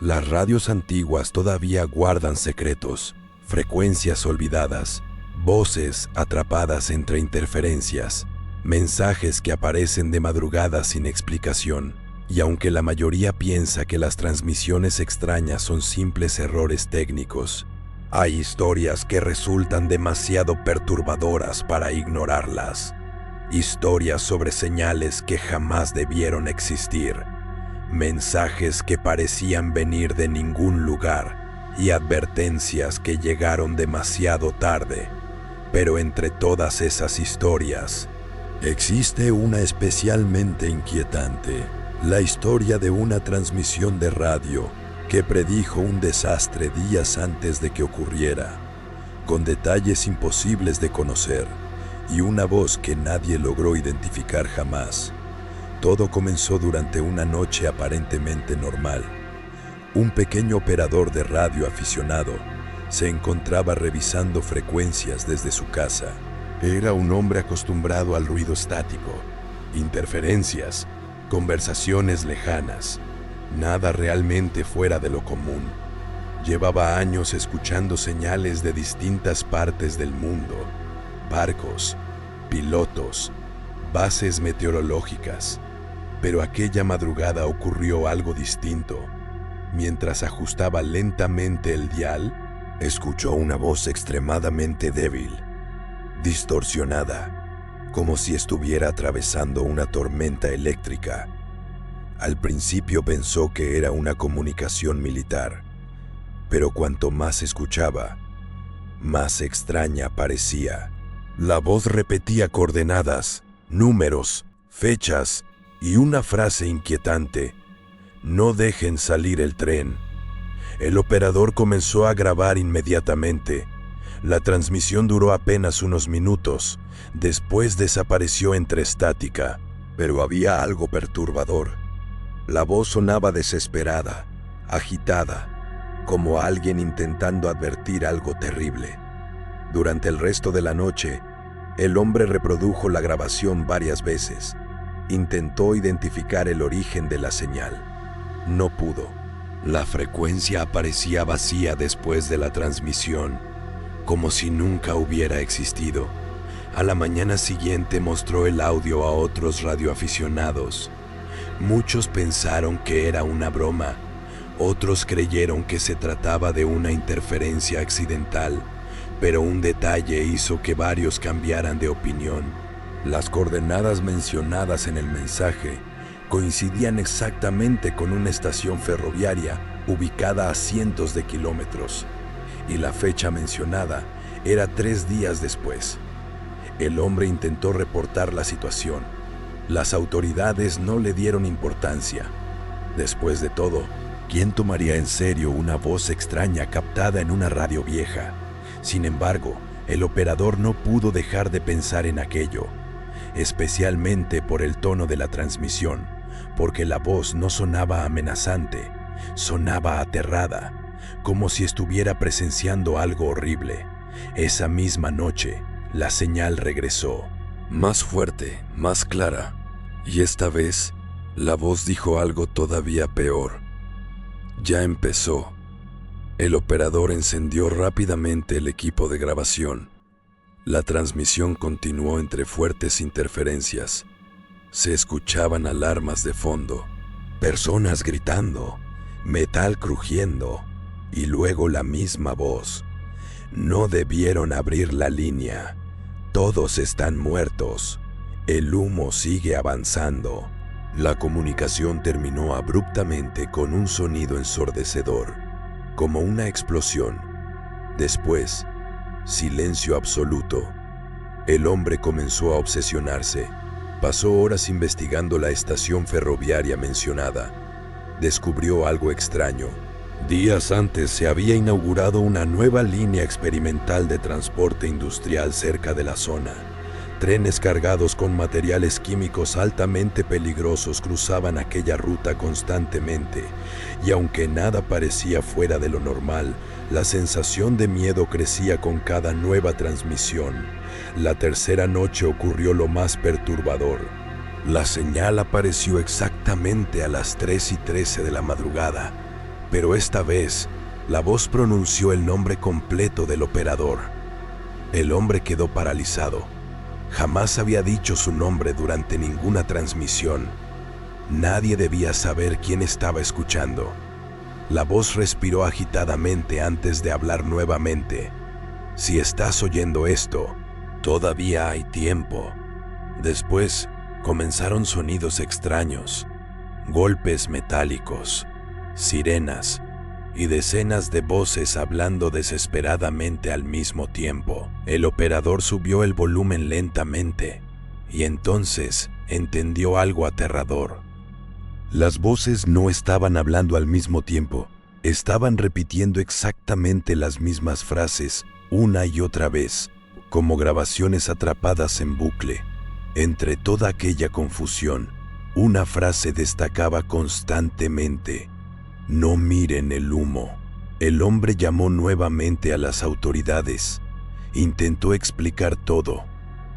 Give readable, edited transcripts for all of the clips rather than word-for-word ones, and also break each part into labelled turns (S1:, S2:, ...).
S1: Las radios antiguas todavía guardan secretos, frecuencias olvidadas, voces atrapadas entre interferencias, mensajes que aparecen de madrugada sin explicación. Y aunque la mayoría piensa que las transmisiones extrañas son simples errores técnicos, hay historias que resultan demasiado perturbadoras para ignorarlas. Historias sobre señales que jamás debieron existir, mensajes que parecían venir de ningún lugar y advertencias que llegaron demasiado tarde. Pero entre todas esas historias, existe una especialmente inquietante, la historia de una transmisión de radio que predijo un desastre días antes de que ocurriera, con detalles imposibles de conocer y una voz que nadie logró identificar jamás. Todo comenzó durante una noche aparentemente normal. Un pequeño operador de radio aficionado se encontraba revisando frecuencias desde su casa. Era un hombre acostumbrado al ruido estático, interferencias, conversaciones lejanas, nada realmente fuera de lo común. Llevaba años escuchando señales de distintas partes del mundo, barcos, pilotos, bases meteorológicas. Pero aquella madrugada ocurrió algo distinto. Mientras ajustaba lentamente el dial, escuchó una voz extremadamente débil, distorsionada, como si estuviera atravesando una tormenta eléctrica. Al principio pensó que era una comunicación militar, pero cuanto más escuchaba, más extraña parecía. La voz repetía coordenadas, números, fechas y una frase inquietante: no dejen salir el tren. El operador comenzó a grabar inmediatamente. La transmisión duró apenas unos minutos, después desapareció entre estática. Pero había algo perturbador. La voz sonaba desesperada, agitada, como alguien intentando advertir algo terrible. Durante el resto de la noche, el hombre reprodujo la grabación varias veces. Intentó identificar el origen de la señal. No pudo. La frecuencia aparecía vacía después de la transmisión, como si nunca hubiera existido. A la mañana siguiente mostró el audio a otros radioaficionados. Muchos pensaron que era una broma, otros creyeron que se trataba de una interferencia accidental, pero un detalle hizo que varios cambiaran de opinión. Las coordenadas mencionadas en el mensaje coincidían exactamente con una estación ferroviaria ubicada a cientos de kilómetros, y la fecha mencionada era 3 días después. El hombre intentó reportar la situación. Las autoridades no le dieron importancia. Después de todo, ¿quién tomaría en serio una voz extraña captada en una radio vieja? Sin embargo, el operador no pudo dejar de pensar en aquello, especialmente por el tono de la transmisión, porque la voz no sonaba amenazante, sonaba aterrada, como si estuviera presenciando algo horrible. Esa misma noche, la señal regresó, más fuerte, más clara, y esta vez, la voz dijo algo todavía peor. Ya empezó. El operador encendió rápidamente el equipo de grabación. La transmisión continuó entre fuertes interferencias. Se escuchaban alarmas de fondo, personas gritando, metal crujiendo, y luego la misma voz. No debieron abrir la línea. Todos están muertos. El humo sigue avanzando. La comunicación terminó abruptamente con un sonido ensordecedor, como una explosión. Después, silencio absoluto. El hombre comenzó a obsesionarse. Pasó horas investigando la estación ferroviaria mencionada. Descubrió algo extraño. Días antes se había inaugurado una nueva línea experimental de transporte industrial cerca de la zona. Trenes cargados con materiales químicos altamente peligrosos cruzaban aquella ruta constantemente, y aunque nada parecía fuera de lo normal, la sensación de miedo crecía con cada nueva transmisión. La tercera noche ocurrió lo más perturbador. La señal apareció exactamente a las 3:13 de la madrugada. Pero esta vez, la voz pronunció el nombre completo del operador. El hombre quedó paralizado. Jamás había dicho su nombre durante ninguna transmisión. Nadie debía saber quién estaba escuchando. La voz respiró agitadamente antes de hablar nuevamente. Si estás oyendo esto, todavía hay tiempo. Después comenzaron sonidos extraños, golpes metálicos, sirenas y decenas de voces hablando desesperadamente al mismo tiempo. El operador subió el volumen lentamente y entonces entendió algo aterrador. Las voces no estaban hablando al mismo tiempo, estaban repitiendo exactamente las mismas frases una y otra vez, como grabaciones atrapadas en bucle. Entre toda aquella confusión, una frase destacaba constantemente: no miren el humo. El hombre llamó nuevamente a las autoridades. Intentó explicar todo: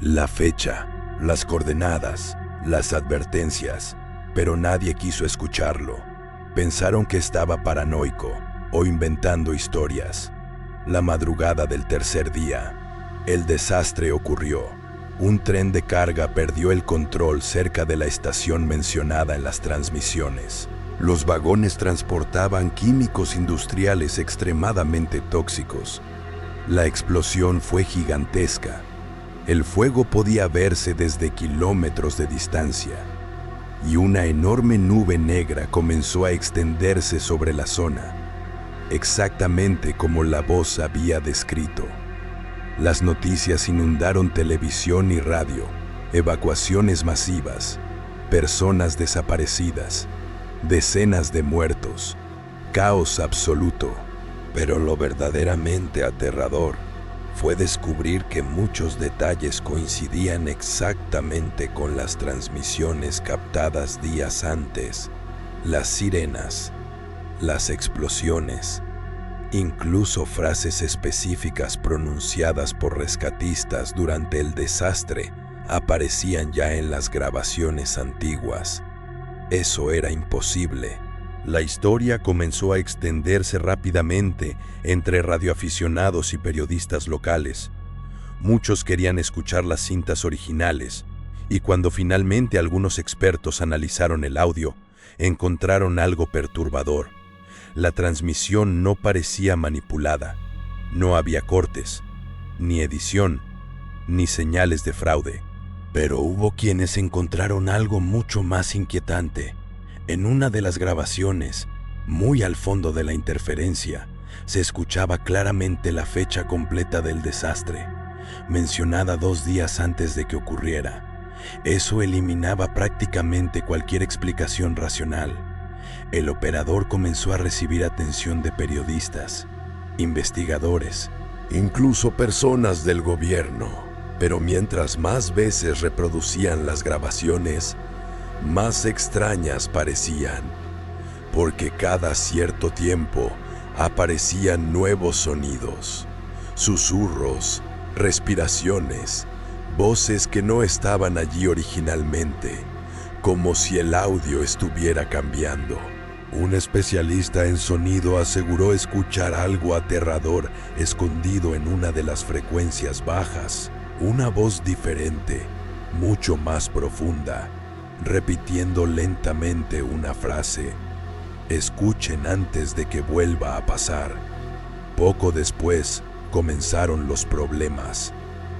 S1: la fecha, las coordenadas, las advertencias, pero nadie quiso escucharlo. Pensaron que estaba paranoico o inventando historias. La madrugada del tercer día, el desastre ocurrió. Un tren de carga perdió el control cerca de la estación mencionada en las transmisiones. Los vagones transportaban químicos industriales extremadamente tóxicos. La explosión fue gigantesca. El fuego podía verse desde kilómetros de distancia, y una enorme nube negra comenzó a extenderse sobre la zona, exactamente como la voz había descrito. Las noticias inundaron televisión y radio: evacuaciones masivas, personas desaparecidas, decenas de muertos, caos absoluto. Pero lo verdaderamente aterrador fue descubrir que muchos detalles coincidían exactamente con las transmisiones captadas días antes: las sirenas, las explosiones, incluso frases específicas pronunciadas por rescatistas durante el desastre aparecían ya en las grabaciones antiguas. Eso era imposible. La historia comenzó a extenderse rápidamente entre radioaficionados y periodistas locales. Muchos querían escuchar las cintas originales, y cuando finalmente algunos expertos analizaron el audio, encontraron algo perturbador. La transmisión no parecía manipulada. No había cortes, ni edición, ni señales de fraude. Pero hubo quienes encontraron algo mucho más inquietante. En una de las grabaciones, muy al fondo de la interferencia, se escuchaba claramente la fecha completa del desastre, mencionada 2 días antes de que ocurriera. Eso eliminaba prácticamente cualquier explicación racional. El operador comenzó a recibir atención de periodistas, investigadores, incluso personas del gobierno. Pero mientras más veces reproducían las grabaciones, más extrañas parecían, porque cada cierto tiempo aparecían nuevos sonidos, susurros, respiraciones, voces que no estaban allí originalmente, como si el audio estuviera cambiando. Un especialista en sonido aseguró escuchar algo aterrador escondido en una de las frecuencias bajas, una voz diferente, mucho más profunda, repitiendo lentamente una frase: escuchen antes de que vuelva a pasar. Poco después comenzaron los problemas.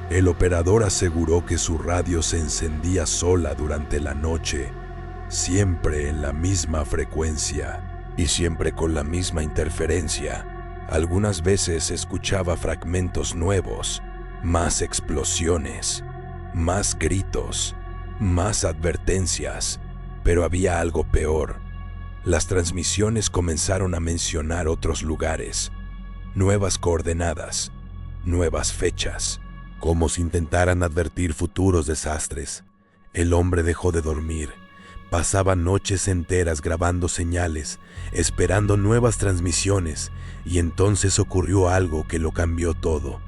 S1: El operador aseguró que su radio se encendía sola durante la noche, siempre en la misma frecuencia y siempre con la misma interferencia. Algunas veces escuchaba fragmentos nuevos, más explosiones, más gritos, más advertencias, pero había algo peor. Las transmisiones comenzaron a mencionar otros lugares, nuevas coordenadas, nuevas fechas, como si intentaran advertir futuros desastres. El hombre dejó de dormir. Pasaba noches enteras grabando señales, esperando nuevas transmisiones, y entonces ocurrió algo que lo cambió todo.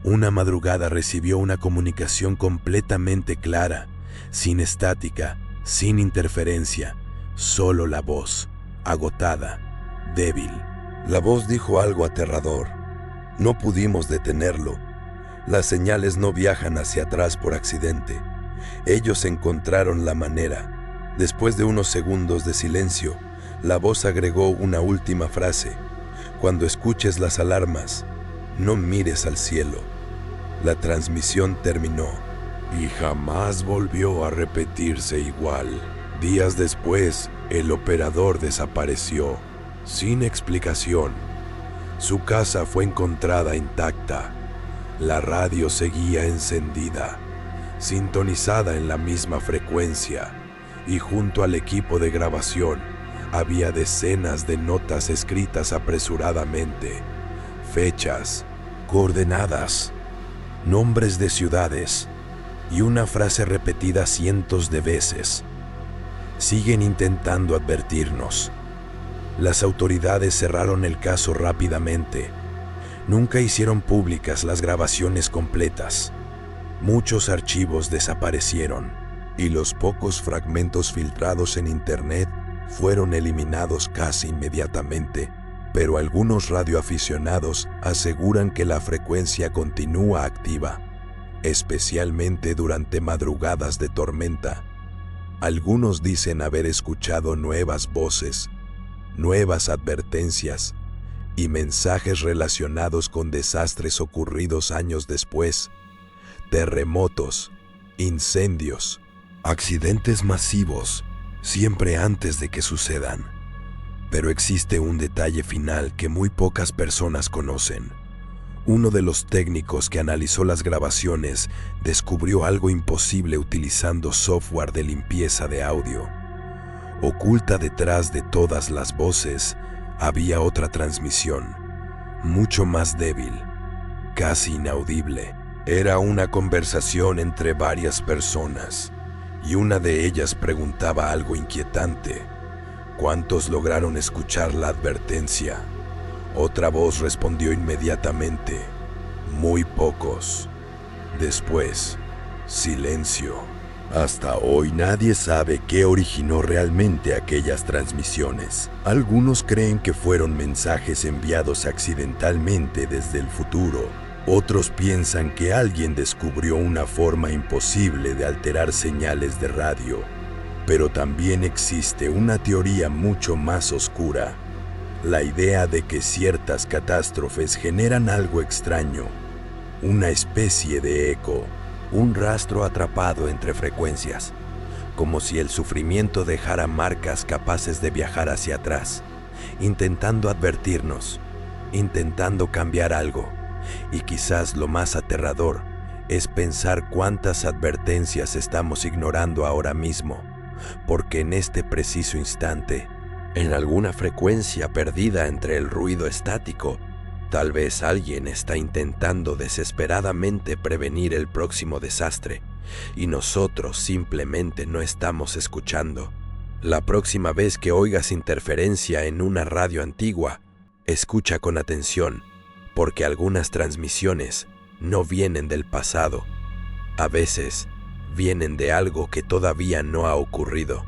S1: Una madrugada recibió una comunicación completamente clara, sin estática, sin interferencia, solo la voz, agotada, débil. La voz dijo algo aterrador. No pudimos detenerlo. Las señales no viajan hacia atrás por accidente. Ellos encontraron la manera. Después de unos segundos de silencio, la voz agregó una última frase. Cuando escuches las alarmas, no mires al cielo. La transmisión terminó y jamás volvió a repetirse igual. Días después, el operador desapareció, sin explicación. Su casa fue encontrada intacta. La radio seguía encendida, sintonizada en la misma frecuencia, y junto al equipo de grabación había decenas de notas escritas apresuradamente, fechas, coordenadas, nombres de ciudades y una frase repetida cientos de veces. Siguen intentando advertirnos. Las autoridades cerraron el caso rápidamente. Nunca hicieron públicas las grabaciones completas. Muchos archivos desaparecieron y los pocos fragmentos filtrados en Internet fueron eliminados casi inmediatamente, pero algunos radioaficionados aseguran que la frecuencia continúa activa, especialmente durante madrugadas de tormenta. Algunos dicen haber escuchado nuevas voces, nuevas advertencias y mensajes relacionados con desastres ocurridos años después, terremotos, incendios, accidentes masivos, siempre antes de que sucedan. Pero existe un detalle final que muy pocas personas conocen. Uno de los técnicos que analizó las grabaciones descubrió algo imposible utilizando software de limpieza de audio. Oculta detrás de todas las voces había otra transmisión, mucho más débil, casi inaudible. Era una conversación entre varias personas, y una de ellas preguntaba algo inquietante. ¿Cuántos lograron escuchar la advertencia? Otra voz respondió inmediatamente: muy pocos. Después, silencio. Hasta hoy nadie sabe qué originó realmente aquellas transmisiones. Algunos creen que fueron mensajes enviados accidentalmente desde el futuro. Otros piensan que alguien descubrió una forma imposible de alterar señales de radio. Pero también existe una teoría mucho más oscura. La idea de que ciertas catástrofes generan algo extraño, una especie de eco, un rastro atrapado entre frecuencias, como si el sufrimiento dejara marcas capaces de viajar hacia atrás, intentando advertirnos, intentando cambiar algo. Y quizás lo más aterrador es pensar cuántas advertencias estamos ignorando ahora mismo, porque en este preciso instante, en alguna frecuencia perdida entre el ruido estático, tal vez alguien está intentando desesperadamente prevenir el próximo desastre y nosotros simplemente no estamos escuchando. La próxima vez que oigas interferencia en una radio antigua, escucha con atención, porque algunas transmisiones no vienen del pasado. A veces vienen de algo que todavía no ha ocurrido.